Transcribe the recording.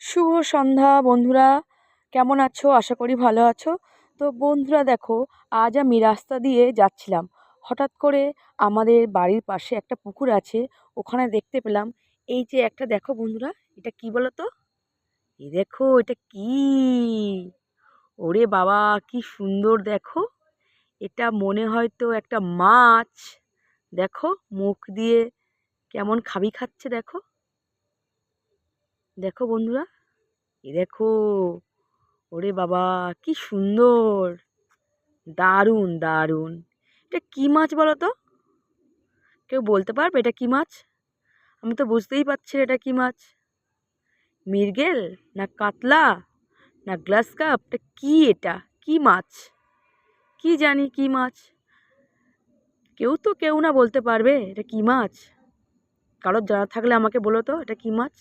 শুভ সন্ধ্যা বন্ধুরা, কেমন আছো? আশা করি ভালো আছো। তো বন্ধুরা দেখো, আজ আমি রাস্তা দিয়ে যাচ্ছিলাম, হঠাৎ করে আমাদের বাড়ির পাশে একটা পুকুর আছে, ওখানে দেখতে পেলাম এই যে একটা, দেখো বন্ধুরা, এটা কি বলো তো? এই দেখো, এটা কি? ওরে বাবা, কি সুন্দর! দেখো, এটা মনে হয় তো একটা মাছ। দেখো, মুখ দিয়ে কেমন খাবি খাচ্ছে, দেখো। দেখো বন্ধুরা, এই দেখো, ওরে বাবা, কি সুন্দর! দারুণ দারুণ! এটা কি মাছ বলো তো? কেউ বলতে পারবে এটা কি মাছ? আমি তো বুঝতেই পারছি না এটা কি মাছ। মৃগেল, না কাতলা, না গ্লাস কাপ? এটা কি? এটা কি মাছ? কি জানি কি মাছ। কেউ না বলতে পারবে এটা কি মাছ? কারোর জানা থাকলে আমাকে বলো তো, এটা কি মাছ?